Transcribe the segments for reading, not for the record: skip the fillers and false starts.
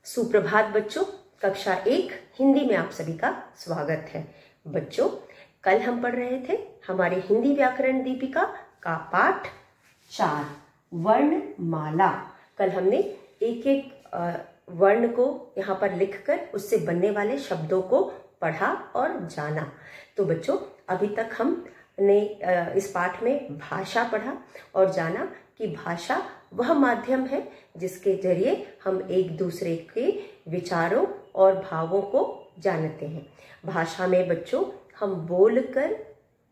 सुप्रभात बच्चों, कक्षा 1 हिंदी में आप सभी का स्वागत है। बच्चों, कल हम पढ़ रहे थे हमारी हिंदी व्याकरण दीपिका का पाठ 4 वर्णमाला। कल हमने एक एक वर्ण को यहाँ पर लिखकर उससे बनने वाले शब्दों को पढ़ा और जाना। तो बच्चों, अभी तक हमने इस पाठ में भाषा पढ़ा और जाना कि भाषा वह माध्यम है जिसके जरिए हम एक दूसरे के विचारों और भावों को जानते हैं। भाषा में बच्चों हम बोलकर,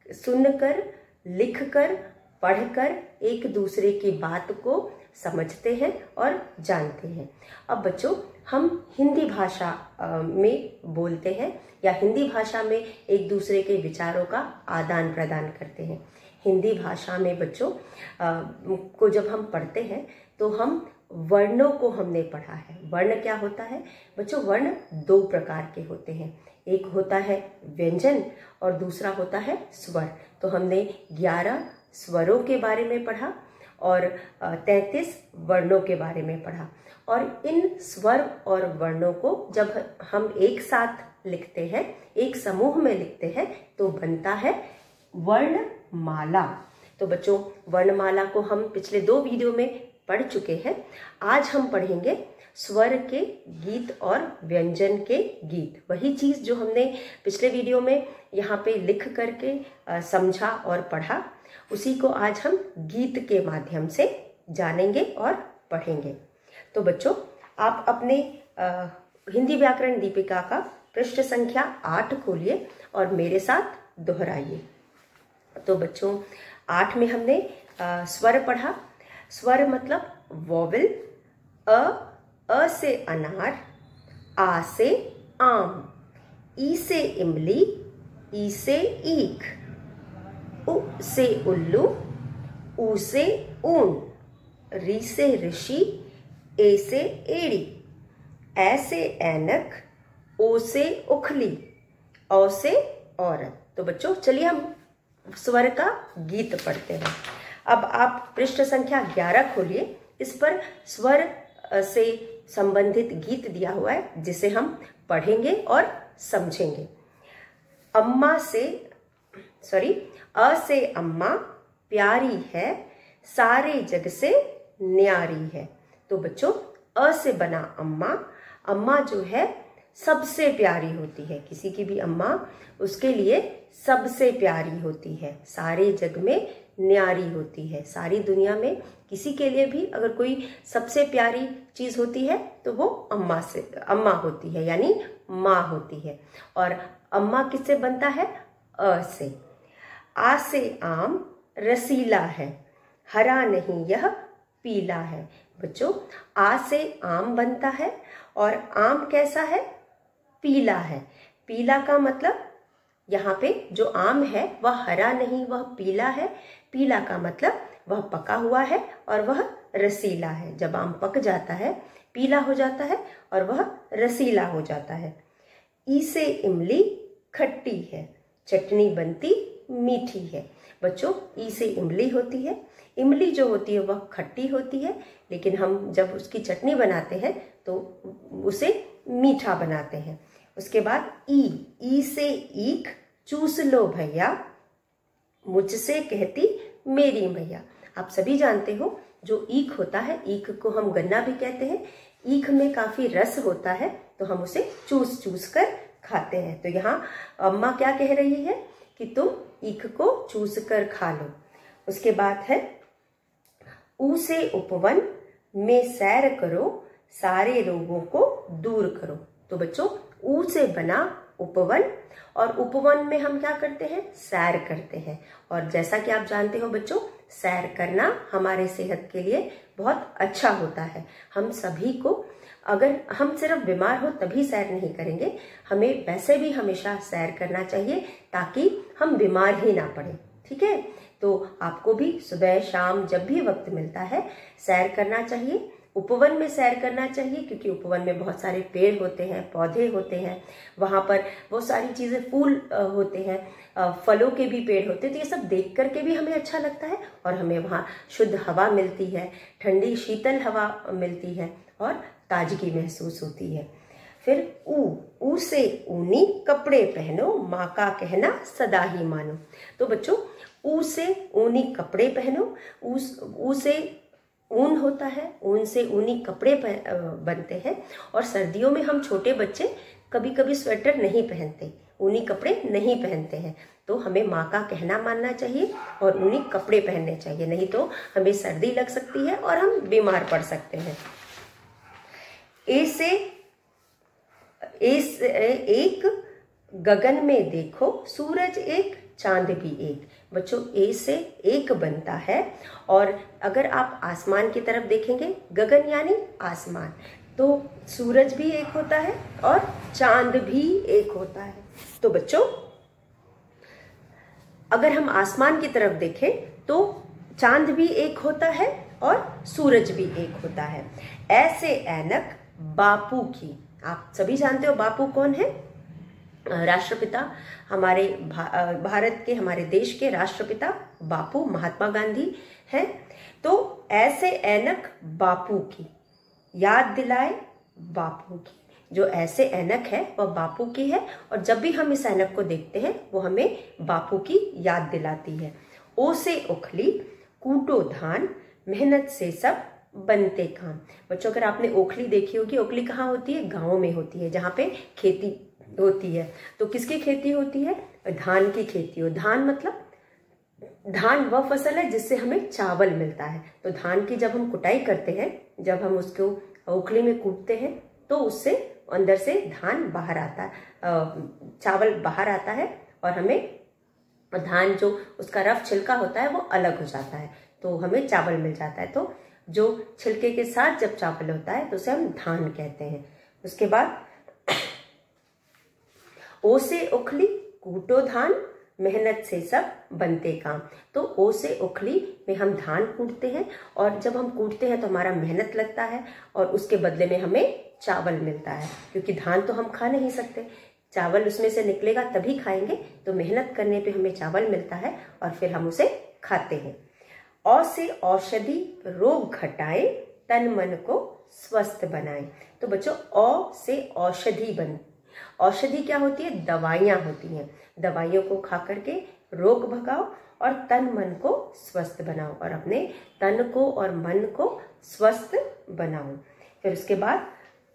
सुनकर, लिखकर, पढ़कर एक दूसरे की बात को समझते हैं और जानते हैं। अब बच्चों, हम हिंदी भाषा में बोलते हैं या हिंदी भाषा में एक दूसरे के विचारों का आदान प्रदान करते हैं। हिंदी भाषा में बच्चों को जब हम पढ़ते हैं तो हम वर्णों को हमने पढ़ा है। वर्ण क्या होता है बच्चों? वर्ण 2 प्रकार के होते हैं। एक होता है व्यंजन और दूसरा होता है स्वर। तो हमने 11 स्वरों के बारे में पढ़ा और 33 वर्णों के बारे में पढ़ा। और इन स्वर और वर्णों को जब हम एक साथ लिखते हैं, एक समूह में लिखते हैं, तो बनता है वर्णमाला। तो बच्चों, वर्णमाला को हम पिछले 2 वीडियो में पढ़ चुके हैं। आज हम पढ़ेंगे स्वर के गीत और व्यंजन के गीत। वही चीज जो हमने पिछले वीडियो में यहाँ पे लिख करके समझा और पढ़ा, उसी को आज हम गीत के माध्यम से जानेंगे और पढ़ेंगे। तो बच्चों, आप अपने हिंदी व्याकरण दीपिका का पृष्ठ संख्या 8 खोलिए और मेरे साथ दोहराइए। तो बच्चों, 8 में हमने स्वर पढ़ा। स्वर मतलब वोवेल। अ से अनार, आ से आम, ई से इमली, ई से ईख, उ से उल्लू, ऊ से ऊन, री से ऋषि, ए से एड़ी, ऐ से ऐनक, ओ से उखली, औ से औरत। तो बच्चों, चलिए हम स्वर का गीत पढ़ते हैं। अब आप पृष्ठ संख्या 11 खोलिए। इस पर स्वर से संबंधित गीत दिया हुआ है जिसे हम पढ़ेंगे और समझेंगे। अ से अम्मा प्यारी है, सारे जग से न्यारी है। तो बच्चों, अ से बना अम्मा। अम्मा जो है सबसे प्यारी होती है। किसी की भी अम्मा उसके लिए सबसे प्यारी होती है, सारे जग में न्यारी होती है। सारी दुनिया में किसी के लिए भी अगर कोई सबसे प्यारी चीज होती है तो वो अम्मा होती है, यानी माँ होती है। और अम्मा किससे बनता है? अ से। आ से आम रसीला है, हरा नहीं यह पीला है। बच्चों, आ से आम बनता है और आम कैसा है? पीला है। पीला का मतलब यहाँ पे जो आम है वह हरा नहीं, वह पीला है। पीला का मतलब वह पका हुआ है और वह रसीला है। जब आम पक जाता है, पीला हो जाता है और वह रसीला हो जाता है। ई से इमली खट्टी है, चटनी बनती मीठी है। बच्चों, ई से इमली होती है। इमली जो होती है वह खट्टी होती है, लेकिन हम जब उसकी चटनी बनाते हैं तो उसे मीठा बनाते हैं। उसके बाद ई से ईख, चूस लो भैया, मुझसे कहती मेरी मैया। आप सभी जानते हो जो ईख होता है, ईख को हम गन्ना भी कहते हैं। ईख में काफी रस होता है तो हम उसे चूस कर खाते हैं। तो यहाँ अम्मा क्या कह रही है कि तुम ईख को चूस कर खा लो। उसके बाद है ऊ से उपवन में सैर करो, सारे रोगों को दूर करो। तो बच्चों, ऊ से बना उपवन, और उपवन में हम क्या करते हैं? सैर करते हैं। और जैसा कि आप जानते हो बच्चों, सैर करना हमारे सेहत के लिए बहुत अच्छा होता है। हम सभी को, अगर हम सिर्फ बीमार हो तभी सैर नहीं करेंगे, हमें वैसे भी हमेशा सैर करना चाहिए ताकि हम बीमार ही ना पड़े। ठीक है? तो आपको भी सुबह शाम जब भी वक्त मिलता है सैर करना चाहिए। उपवन में सैर करना चाहिए क्योंकि उपवन में बहुत सारे पेड़ होते हैं, पौधे होते हैं, वहां पर बहुत सारी चीजें, फूल होते हैं, फलों के भी पेड़ होते हैं। तो ये सब देख करके भी हमें अच्छा लगता है और हमें वहाँ शुद्ध हवा मिलती है, ठंडी शीतल हवा मिलती है और ताजगी महसूस होती है। फिर ऊ से ऊनी कपड़े पहनो, माँ का कहना सदा ही मानो। तो बच्चों ऊ से ऊनी कपड़े पहनो, ऊ से ऊन होता है, ऊन से ऊनी कपड़े बनते हैं। और सर्दियों में हम छोटे बच्चे कभी कभी स्वेटर नहीं पहनते, ऊनी कपड़े नहीं पहनते हैं, तो हमें माँ का कहना मानना चाहिए और ऊनी कपड़े पहनने चाहिए, नहीं तो हमें सर्दी लग सकती है और हम बीमार पड़ सकते हैं। ए से एक गगन में देखो, सूरज एक चांद भी एक। बच्चों ए से एक बनता है, और अगर आप आसमान की तरफ देखेंगे, गगन यानी आसमान, तो सूरज भी एक होता है और चांद भी एक होता है। तो बच्चों अगर हम आसमान की तरफ देखें तो चांद भी एक होता है और सूरज भी एक होता है। ऐसे ऐनक बापू की, आप सभी जानते हो बापू कौन है? राष्ट्रपिता, हमारे भारत के, हमारे देश के राष्ट्रपिता बापू महात्मा गांधी हैं। तो ऐसे ऐनक बापू की, याद दिलाए बापू की। जो ऐसे ऐनक है वह बापू की है, और जब भी हम इस ऐनक को देखते हैं वो हमें बापू की याद दिलाती है। ओ से ओखली कूटो धान, मेहनत से सब बनते काम। बच्चों अगर आपने ओखली देखी होगी, ओखली कहाँ होती है? गाँव में होती है, जहाँ पे खेती होती है। तो किसकी खेती होती है? धान की खेती हो। धान मतलब धान वह फसल है जिससे हमें चावल मिलता है। तो धान की जब हम कुटाई करते हैं, जब हम उसको ओखली में कूटते हैं, तो उससे अंदर से धान बाहर आता है, चावल बाहर आता है, और हमें धान जो उसका रफ छिलका होता है वो अलग हो जाता है, तो हमें चावल मिल जाता है। तो जो छिलके के साथ जब चावल होता है तो उसे हम धान कहते हैं। उसके बाद ओ से ओखली कूटो धान, मेहनत से सब बनते काम। तो ओ से ओखली में हम धान कूटते हैं, और जब हम कूटते हैं तो हमारा मेहनत लगता है, और उसके बदले में हमें चावल मिलता है, क्योंकि धान तो हम खा नहीं सकते, चावल उसमें से निकलेगा तभी खाएंगे। तो मेहनत करने पे हमें चावल मिलता है और फिर हम उसे खाते हैं। औ से औषधि रोग घटाए, तन मन को स्वस्थ बनाए। तो बच्चों औ से औषधि बन, औषधि क्या होती है? दवाइयाँ होती हैं। दवाइयों को खा करके रोग भगाओ और तन मन को स्वस्थ बनाओ, और अपने तन को और मन को स्वस्थ बनाओ। फिर उसके बाद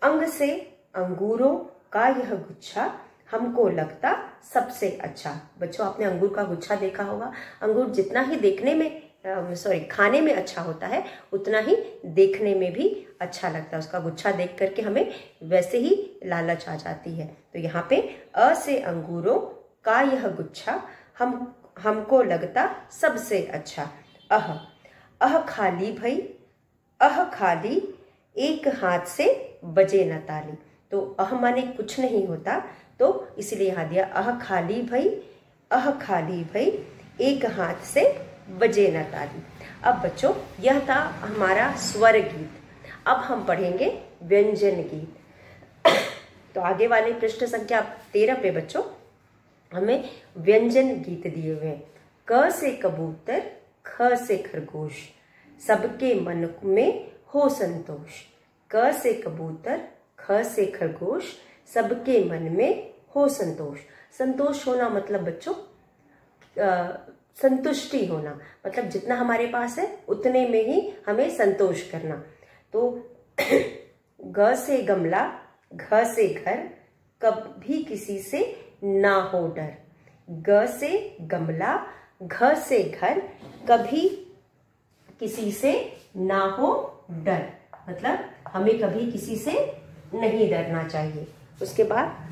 अंग से अंगूरों का यह गुच्छा, हमको लगता सबसे अच्छा। बच्चों आपने अंगूर का गुच्छा देखा होगा। अंगूर जितना ही देखने में खाने में अच्छा होता है, उतना ही देखने में भी अच्छा लगता है। उसका गुच्छा देख करके हमें वैसे ही लालच आ जाती है। तो यहाँ पे अ से अंगूरों का यह गुच्छा, हमको लगता सबसे अच्छा। अह खाली भई, अह खाली एक हाथ से बजे न ताली। तो अह माने कुछ नहीं होता, तो इसलिए यहाँ दिया अह खाली भई, अह खाली भई एक हाथ से बजे न ताली। अब बच्चों यह था हमारा स्वर गीत। अब हम पढ़ेंगे व्यंजन गीत। तो आगे वाले पृष्ठ संख्या 13 पे बच्चों हमें व्यंजन गीत दिए हुए हैं। क से कबूतर, ख से खरगोश, सबके मन में हो संतोष। क से कबूतर, ख से खरगोश, सबके मन में हो संतोष। संतोष होना मतलब बच्चों संतुष्टि होना, मतलब जितना हमारे पास है उतने में ही हमें संतोष करना। तो ग से गमला, घ से घर, कभी किसी से ना हो डर। ग से गमला, घ से घर, कभी किसी से ना हो डर, मतलब हमें कभी किसी से नहीं डरना चाहिए। उसके बाद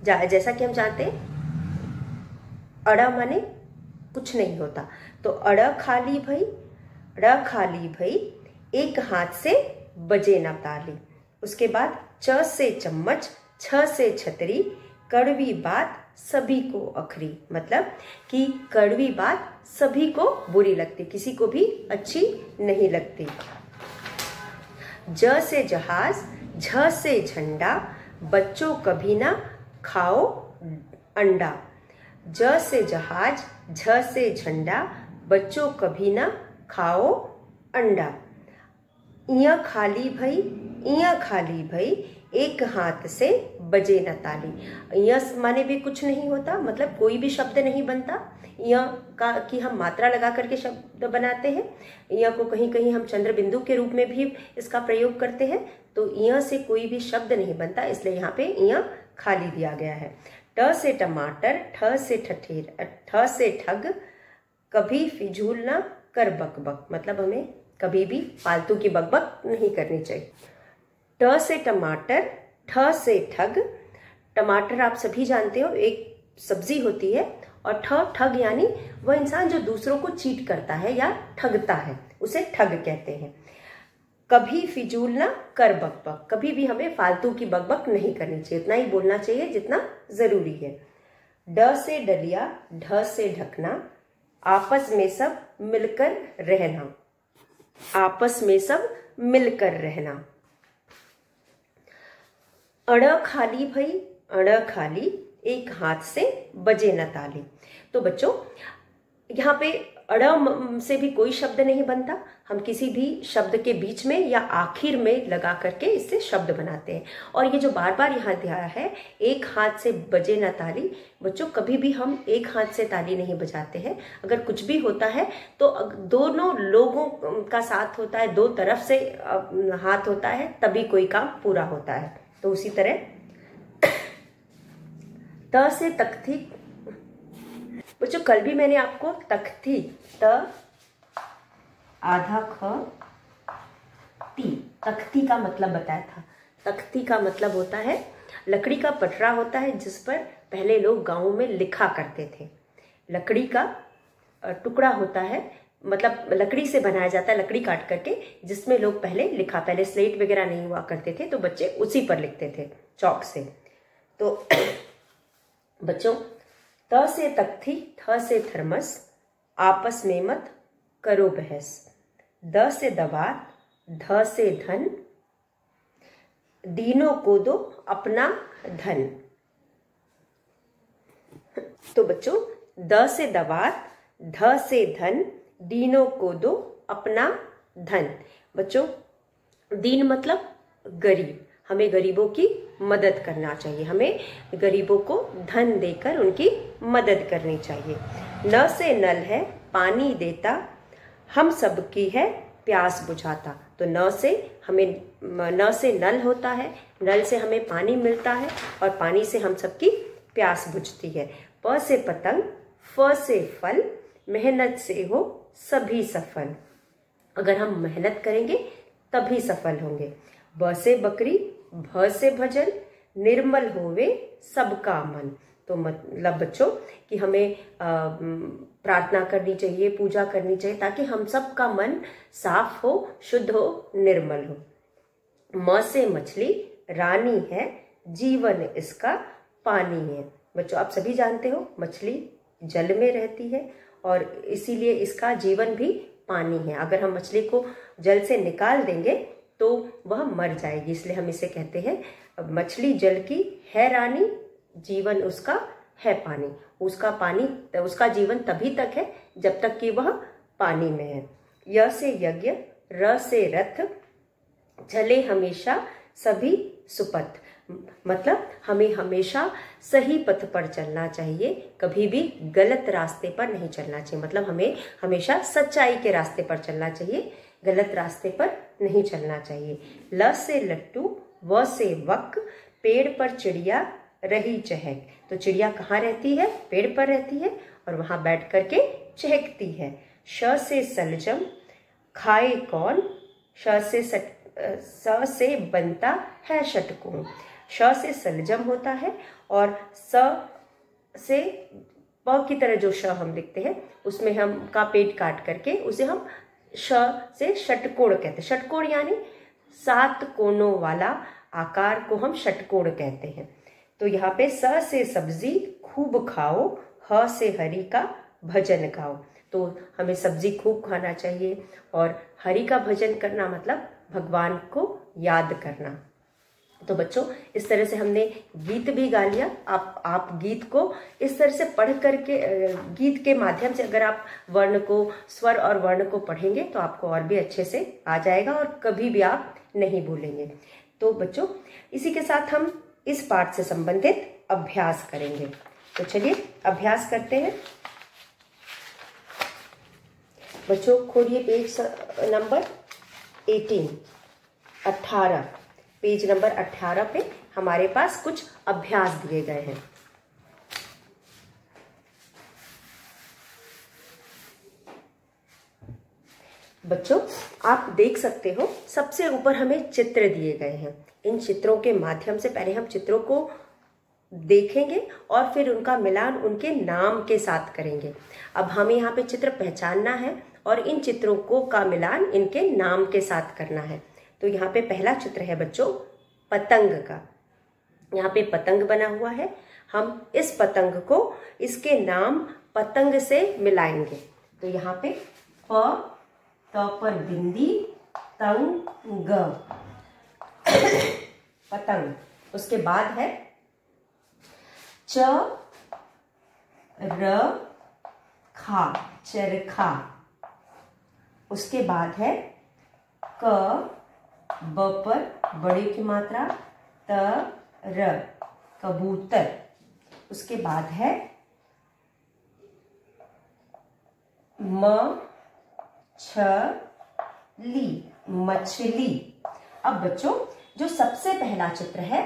जैसा कि हम जानते हैं अड़ा माने कुछ नहीं होता, तो अड़ा खाली भई, ड़ खाली भई एक हाथ से बजे न ताली। उसके बाद च से चम्मच, छ से छतरी, कड़वी बात सभी को अखरी, मतलब कि कड़वी बात सभी को बुरी लगती, किसी को भी अच्छी नहीं लगती। ज से जहाज, झ से झंडा, बच्चों कभी ना खाओ अंडा। ज से जहाज, झ से झंडा, बच्चों कभी ना खाओ अंडा। इया खाली भई, इया खाली भई, एक हाथ से बजे न ताली। इया माने भी कुछ नहीं होता, मतलब कोई भी शब्द नहीं बनता। इया का की हम मात्रा लगा करके शब्द बनाते हैं। इया को कहीं कहीं हम चंद्र बिंदु के रूप में भी इसका प्रयोग करते हैं। तो इया से कोई भी शब्द नहीं बनता, इसलिए यहाँ पे इया खाली दिया गया है। ट से टमाटर, ठ से ठठेर, ठ से ठग, कभी फिजूल ना कर बकबक, मतलब हमें कभी भी फालतू की बकबक नहीं करनी चाहिए। ट से टमाटर, ठ से ठग। टमाटर आप सभी जानते हो एक सब्जी होती है, और ठग यानी वह इंसान जो दूसरों को चीट करता है या ठगता है, उसे ठग कहते हैं। कभी फिजूल ना कर बकबक, कभी भी हमें फालतू की बकबक नहीं करनी चाहिए, इतना ही बोलना चाहिए जितना जरूरी है। ड से डलिया, ढ से ढकना, आपस में सब मिलकर रहना, आपस में सब मिलकर रहना। अड़ खाली भई, अड़ खाली, एक हाथ से बजे न ताली। तो बच्चों यहाँ पे अड़ से भी कोई शब्द नहीं बनता, हम किसी भी शब्द के बीच में या आखिर में लगा करके इससे शब्द बनाते हैं। और ये जो बार बार यहाँ दिया है एक हाथ से बजे न ताली, बच्चों कभी भी हम एक हाथ से ताली नहीं बजाते हैं। अगर कुछ भी होता है तो दोनों लोगों का साथ होता है, दो तरफ से हाथ होता है, तभी कोई काम पूरा होता है। तो उसी तरह त से तख्ती। बच्चों कल भी मैंने आपको तख्ती, त आधा ख ती, तख्ती का मतलब बताया था। तख्ती का मतलब होता है लकड़ी का पटरा होता है जिस पर पहले लोग गांवों में लिखा करते थे। लकड़ी का टुकड़ा होता है, मतलब लकड़ी से बनाया जाता है, लकड़ी काट करके, जिसमें लोग पहले स्लेट वगैरह नहीं हुआ करते थे, तो बच्चे उसी पर लिखते थे चौक से। तो बच्चों त से तख्ती, थ से थर्मस, आपस में मत करो बहस। द से दवात, ध से धन, दीनों को दो अपना धन। तो बच्चों द से दवात, ध से धन, दीनों को दो अपना धन। बच्चों दीन मतलब गरीब, हमें गरीबों की मदद करना चाहिए, हमें गरीबों को धन देकर उनकी मदद करनी चाहिए। न से नल है पानी देता, हम सबकी है प्यास बुझाता। तो न से नल होता है, नल से हमें पानी मिलता है और पानी से हम सबकी प्यास बुझती है। प से पतंग, फ से फल, मेहनत से हो सभी सफल। अगर हम मेहनत करेंगे तभी सफल होंगे। ब से बकरी, भ से भजन, निर्मल होवे सबका मन। तो मतलब बच्चों कि हमें प्रार्थना करनी चाहिए, पूजा करनी चाहिए, ताकि हम सब का मन साफ हो, शुद्ध हो, निर्मल हो। म से मछली, रानी है जीवन इसका पानी है। बच्चों आप सभी जानते हो मछली जल में रहती है और इसीलिए इसका जीवन भी पानी है। अगर हम मछली को जल से निकाल देंगे तो वह मर जाएगी, इसलिए हम इसे कहते हैं मछली जल की है रानी, जीवन उसका है पानी। उसका जीवन तभी तक है जब तक कि वह पानी में है। य से यज्ञ, र से रथ, चले हमेशा सभी सुपथ। मतलब हमें हमेशा सही पथ पर चलना चाहिए, कभी भी गलत रास्ते पर नहीं चलना चाहिए। मतलब हमें हमेशा सच्चाई के रास्ते पर चलना चाहिए, गलत रास्ते पर नहीं चलना चाहिए। ल से लट्टू, व से वक, पेड़ पर चिड़िया रही चहक। तो चिड़िया कहाँ रहती है? पेड़ पर रहती है और वहां बैठ करके चहकती है। श से सलजम, खाए कौन, स से बनता है षटकोण। श से सलजम होता है और स से प की तरह जो श हम लिखते हैं उसमें हम का पेट काट करके उसे हम श से षटकोण कहते हैं। षटकोण यानी 7 कोनों वाला आकार को हम षटकोण कहते हैं। तो यहाँ पे स से सब्जी खूब खाओ, ह से हरि का भजन गाओ। तो हमें सब्जी खूब खाना चाहिए और हरि का भजन करना मतलब भगवान को याद करना। तो बच्चों इस तरह से हमने गीत भी गा लिया। आप गीत को इस तरह से पढ़ करके, गीत के माध्यम से अगर आप वर्ण को, स्वर और वर्ण को पढ़ेंगे तो आपको और भी अच्छे से आ जाएगा और कभी भी आप नहीं भूलेंगे। तो बच्चों इसी के साथ हम इस पाठ से संबंधित अभ्यास करेंगे। तो चलिए अभ्यास करते हैं। बच्चों खोलिए पेज नंबर 18 पेज नंबर 18 पे हमारे पास कुछ अभ्यास दिए गए हैं। बच्चों आप देख सकते हो सबसे ऊपर हमें चित्र दिए गए हैं। इन चित्रों के माध्यम से पहले हम चित्रों को देखेंगे और फिर उनका मिलान उनके नाम के साथ करेंगे। अब हमें यहाँ पे चित्र पहचानना है और इन चित्रों को का मिलान इनके नाम के साथ करना है। तो यहाँ पे पहला चित्र है बच्चों पतंग का। यहाँ पे पतंग बना हुआ है। हम इस पतंग को इसके नाम पतंग से मिलाएंगे। तो यहाँ पे प, त पर बिंदी, तंग, पतंग। उसके बाद है च, र, खा, चरखा। उसके बाद है क, ब पर बड़े की मात्रा, त, र, कबूतर। उसके बाद है म, छ, ली, मछली। अब बच्चों जो सबसे पहला चित्र है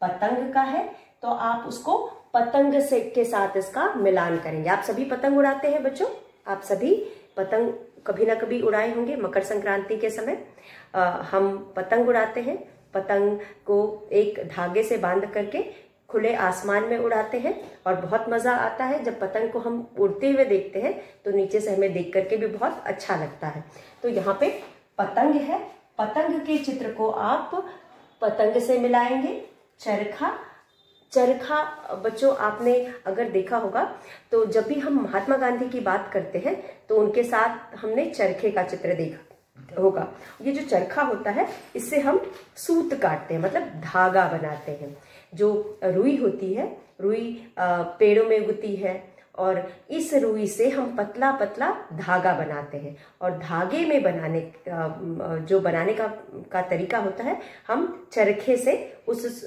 पतंग का है, तो आप उसको पतंग से के साथ इसका मिलान करेंगे। आप सभी पतंग उड़ाते हैं बच्चों, आप सभी पतंग कभी ना कभी उड़ाए होंगे। मकर संक्रांति के समय हम पतंग उड़ाते हैं। पतंग को एक धागे से बांध करके खुले आसमान में उड़ाते हैं और बहुत मजा आता है। जब पतंग को हम उड़ते हुए देखते हैं तो नीचे से हमें देख करके भी बहुत अच्छा लगता है। तो यहाँ पे पतंग है, पतंग के चित्र को आप पतंग से मिलाएंगे। चरखा, चरखा बच्चों आपने अगर देखा होगा तो जब भी हम महात्मा गांधी की बात करते हैं तो उनके साथ हमने चरखे का चित्र देखा होगा। ये जो चरखा होता है इससे हम सूत काटते हैं, मतलब धागा बनाते हैं। जो रुई होती है, रुई पेड़ों में उगती है और इस रुई से हम पतला पतला धागा बनाते हैं। और धागे में बनाने का तरीका होता है, हम चरखे से उस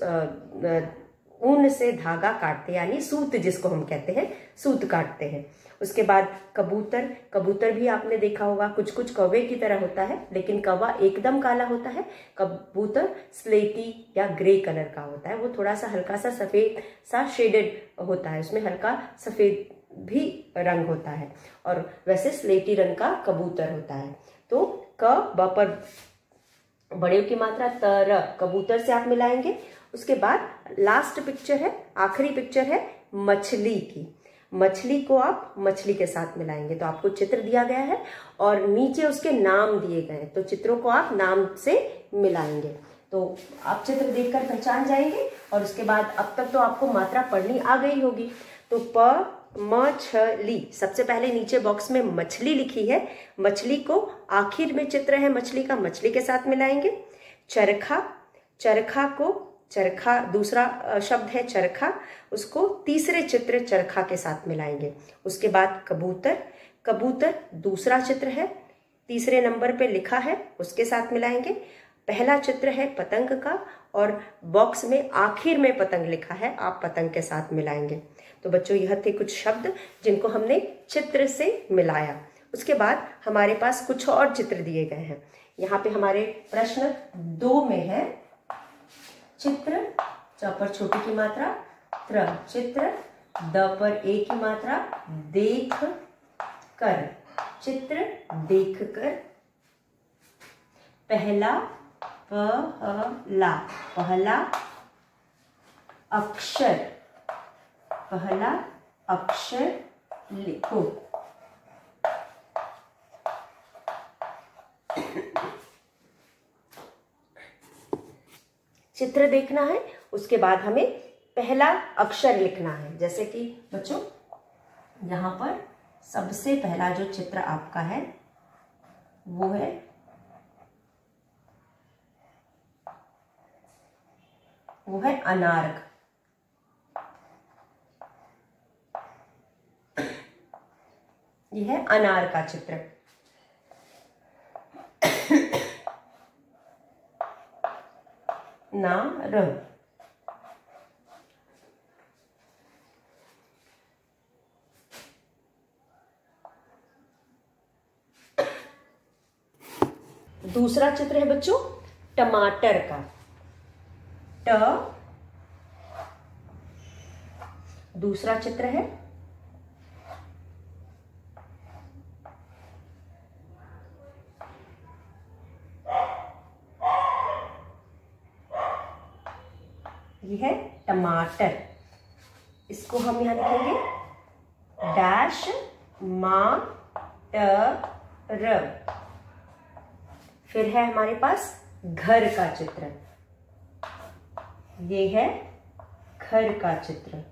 ऊन से धागा काटते हैं, यानी सूत जिसको हम कहते हैं, सूत काटते हैं। उसके बाद कबूतर, कबूतर भी आपने देखा होगा, कुछ कुछ कौवे की तरह होता है लेकिन कौवा एकदम काला होता है। कबूतर स्लेटी या ग्रे कलर का होता है, वो थोड़ा सा हल्का सा सफेद सा शेडेड होता है, उसमें हल्का सफेद भी रंग होता है और वैसे स्लेटी रंग का कबूतर होता है। तो क ब पर बड़े की मात्रा, तर, कबूतर से आप मिलाएंगे। उसके बाद लास्ट पिक्चर है, आखिरी पिक्चर है मछली की। मछली को आप मछली के साथ मिलाएंगे। तो आपको चित्र दिया गया है और नीचे उसके नाम दिए गए हैं, तो चित्रों को आप नाम से मिलाएंगे। तो आप चित्र देखकर पहचान जाएंगे और उसके बाद अब तक तो आपको मात्रा पढ़नी आ गई होगी। तो प, म, छ, ली, सबसे पहले नीचे बॉक्स में मछली लिखी है, मछली को आखिर में चित्र है मछली का, मछली के साथ मिलाएंगे। चरखा, चरखा को, चरखा दूसरा शब्द है चरखा, उसको तीसरे चित्र चरखा के साथ मिलाएंगे। उसके बाद कबूतर, कबूतर दूसरा चित्र है, तीसरे नंबर पे लिखा है, उसके साथ मिलाएंगे। पहला चित्र है पतंग का और बॉक्स में आखिर में पतंग लिखा है, आप पतंग के साथ मिलाएंगे। तो बच्चों यह थे कुछ शब्द जिनको हमने चित्र से मिलाया। उसके बाद हमारे पास कुछ और चित्र दिए गए हैं। यहाँ पे हमारे प्रश्न 2 में है चित्र, च पर छोटी की मात्रा, त्र चित्र, द पर ए की मात्रा, देख कर, चित्र देख कर। पहला पहला, पहला अक्षर, पहला अक्षर लिखो। चित्र देखना है, उसके बाद हमें पहला अक्षर लिखना है। जैसे कि बच्चों यहाँ पर सबसे पहला जो चित्र आपका है वो है वो है अनार का। ये है अनार का चित्र। नार। दूसरा चित्र है बच्चों टमाटर का। ट। दूसरा चित्र है ये है टमाटर। इसको हम यहां लिखेंगे डैश मा ट र। फिर है हमारे पास घर का चित्र। ये है घर का चित्र।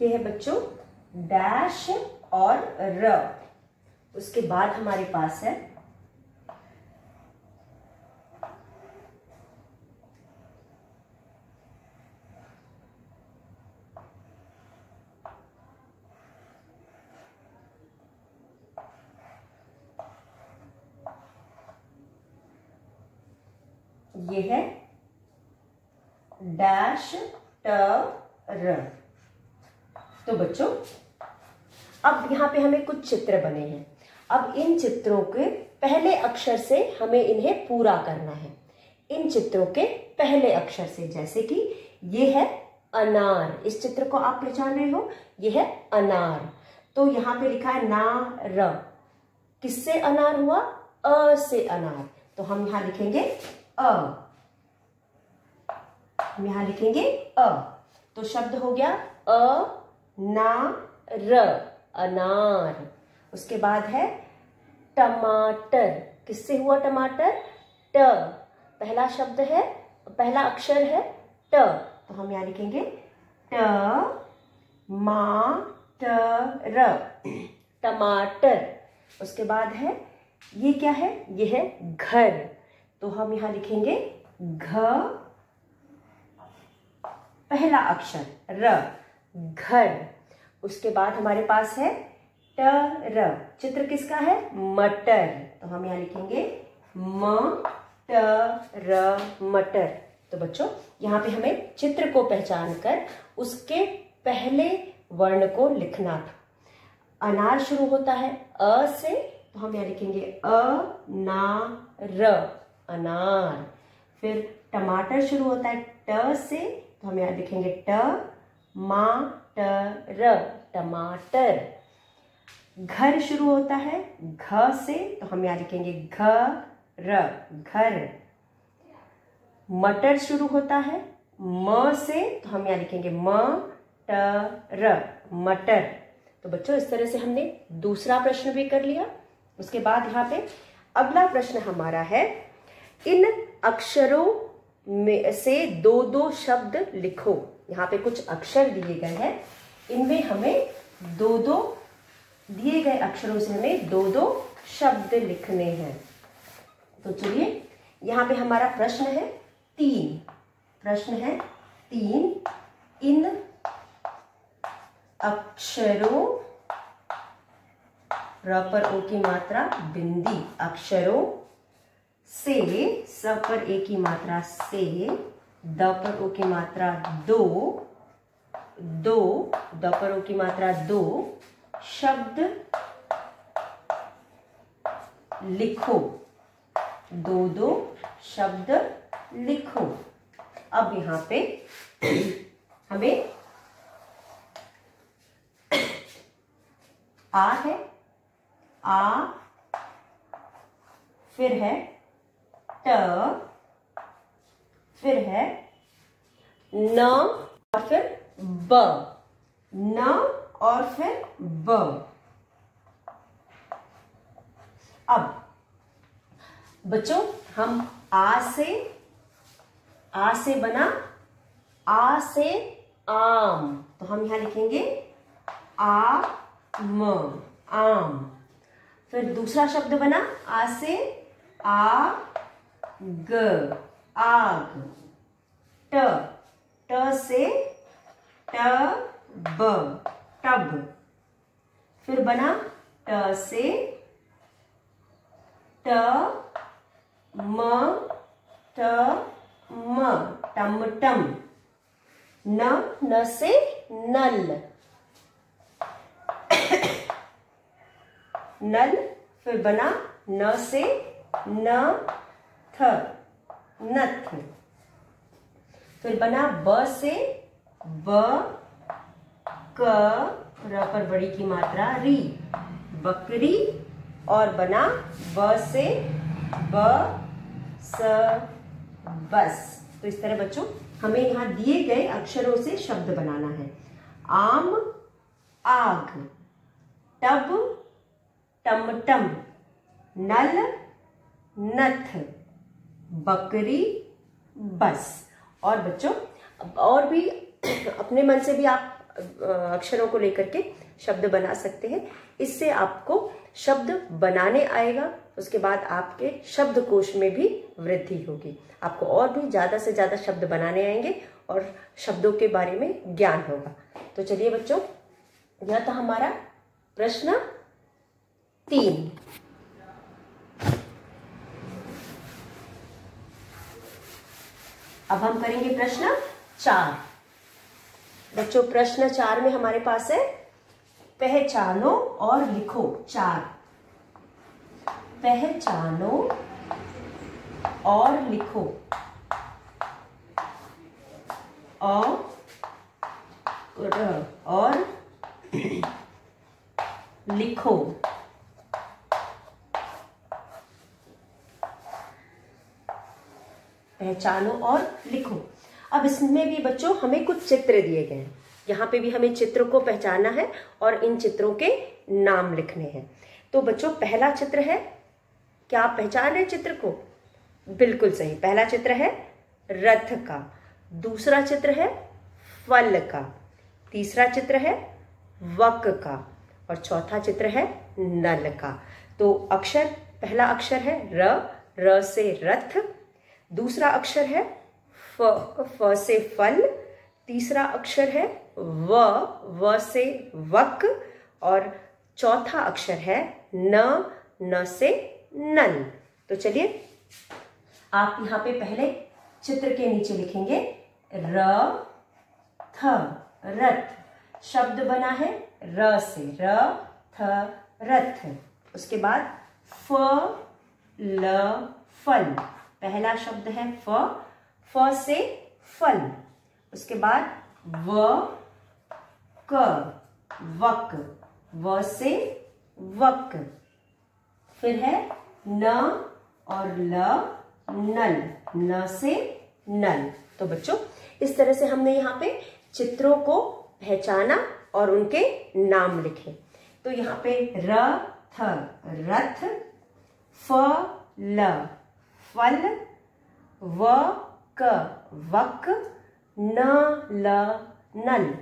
ये है बच्चों डैश और र। उसके बाद हमारे पास है ये है डैश ट र। तो बच्चों अब यहाँ पे हमें कुछ चित्र बने हैं। अब इन चित्रों के पहले अक्षर से हमें इन्हें पूरा करना है। इन चित्रों के पहले अक्षर से, जैसे कि ये है अनार। इस चित्र को आप पहचान रहे हो, ये है अनार। तो यहाँ पे लिखा है नार। किससे अनार हुआ? अ से अनार। तो हम यहाँ लिखेंगे अ। हम यहाँ लिखेंगे अ। तो शब्द हो गया अ ना र, अनार। उसके बाद है टमाटर। किससे हुआ टमाटर? ट। पहला शब्द है, पहला अक्षर है ट। तो हम यहाँ लिखेंगे ट मा ट र, टमाटर। उसके बाद है ये क्या है? ये है घर। तो हम यहाँ लिखेंगे घ, पहला अक्षर र, घर। उसके बाद हमारे पास है ट र। चित्र किसका है? मटर। तो हम यहाँ लिखेंगे म ट र, मटर। तो बच्चों यहाँ पे हमें चित्र को पहचान कर उसके पहले वर्ण को लिखना था। अनार शुरू होता है अ से, तो हम यहाँ लिखेंगे अ ना र, अनार। फिर टमाटर शुरू होता है ट से, तो हम यहाँ लिखेंगे ट मा ट र, टमाटर। घर शुरू होता है घ से, तो हम यहाँ लिखेंगे घ र, घर। मटर शुरू होता है म से, तो हम यहाँ लिखेंगे म ट र, मटर। तो बच्चों इस तरह से हमने दूसरा प्रश्न भी कर लिया। उसके बाद यहाँ पे अगला प्रश्न हमारा है, इन अक्षरों में से दो दो शब्द लिखो। यहाँ पे कुछ अक्षर दिए गए हैं, इनमें हमें दो दो दिए गए अक्षरों से हमें दो दो शब्द लिखने हैं। तो चलिए यहाँ पे हमारा प्रश्न है 3। प्रश्न है 3। इन अक्षरों, र पर ओ की मात्रा बिंदी, अक्षरों से, स पर ए की मात्रा से, द पर ओ की मात्रा दो, दो, द पर ओ की मात्रा दो, शब्द लिखो। दो दो शब्द लिखो। अब यहां पे हमें आ है, आ, फिर है ट, फिर है न और फिर ब। न और फिर ब। अब बच्चों हम आ से बना आ से आम, तो हम यहां लिखेंगे आम, आम। फिर दूसरा शब्द बना आ से आग, आग। ट से टब, टब। फिर बना ट से टम, टमटम। न से नल, नल। फिर बना न से नथ, नथ। फिर बना ब से र पर बड़ी की मात्रा री, बकरी। और बना ब से बस। तो इस तरह बच्चों हमें यहाँ दिए गए अक्षरों से शब्द बनाना है। आम, आग, टब, टमटम, नल, नथ, बकरी, बस। और बच्चों और भी अपने मन से भी आप अक्षरों को लेकर के शब्द बना सकते हैं। इससे आपको शब्द बनाने आएगा, उसके बाद आपके शब्दकोश में भी वृद्धि होगी। आपको और भी ज्यादा से ज्यादा शब्द बनाने आएंगे और शब्दों के बारे में ज्ञान होगा। तो चलिए बच्चों, यह था हमारा प्रश्न 3। अब हम करेंगे प्रश्न 4। बच्चों प्रश्न 4 में हमारे पास है पहचानो और लिखो। 4, पहचानो और लिखो। और लिखो। पहचानो और लिखो। अब इसमें भी बच्चों हमें कुछ चित्र दिए गए हैं। यहाँ पे भी हमें चित्र को पहचानना है और इन चित्रों के नाम लिखने हैं। तो बच्चों पहला चित्र है, क्या आप पहचान रहे हैं चित्र को? बिल्कुल सही। पहला चित्र है रथ का, दूसरा चित्र है फल का, तीसरा चित्र है वक का और चौथा चित्र है नल का। तो अक्षर, पहला अक्षर है र से रथ, दूसरा अक्षर है फ से फल, तीसरा अक्षर है व से वक और चौथा अक्षर है न से नल। तो चलिए आप यहाँ पे पहले चित्र के नीचे लिखेंगे रथ, रथ। शब्द बना है र से, रथ। उसके बाद फल। पहला शब्द है फ से फल। उसके बाद वक, व से वक। फिर है न और नल, न से नल। तो बच्चों इस तरह से हमने यहाँ पे चित्रों को पहचाना और उनके नाम लिखे। तो यहाँ पे रथ, फल, वक, नल।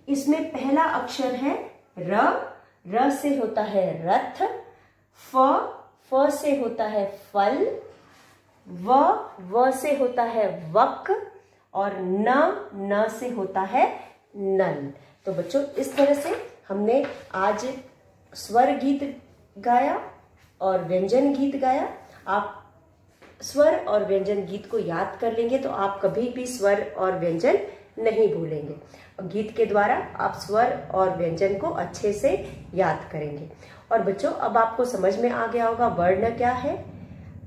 इसमें पहला अक्षर है र से होता है रथ, फ से होता है फल, व से होता है वक और न से होता है नल। तो बच्चों इस तरह से हमने आज स्वर गीत गाया और व्यंजन गीत गाया। आप स्वर और व्यंजन गीत को याद कर लेंगे तो आप कभी भी स्वर और व्यंजन नहीं भूलेंगे। गीत के द्वारा आप स्वर और व्यंजन को अच्छे से याद करेंगे। और बच्चों अब आपको समझ में आ गया होगा वर्ण क्या है,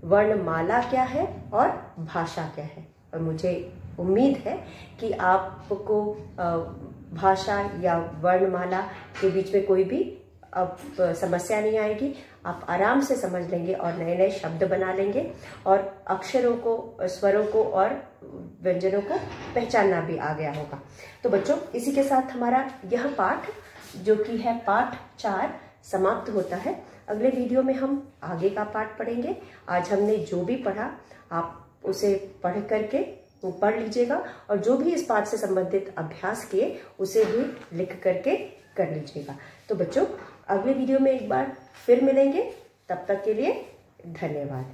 वर्णमाला क्या है और भाषा क्या है। और मुझे उम्मीद है कि आपको भाषा या वर्णमाला के बीच में कोई भी अब समस्या नहीं आएगी। आप आराम से समझ लेंगे और नए नए शब्द बना लेंगे और अक्षरों को, स्वरों को और व्यंजनों को पहचानना भी आ गया होगा। तो बच्चों, इसी के साथ हमारा यह पाठ जो कि है पाठ 4 समाप्त होता है। अगले वीडियो में हम आगे का पाठ पढ़ेंगे। आज हमने जो भी पढ़ा आप उसे पढ़ लीजिएगा और जो भी इस पाठ से संबंधित अभ्यास किए उसे भी लिख करके कर लीजिएगा। तो बच्चों, अगले वीडियो में एक बार फिर मिलेंगे। तब तक के लिए धन्यवाद।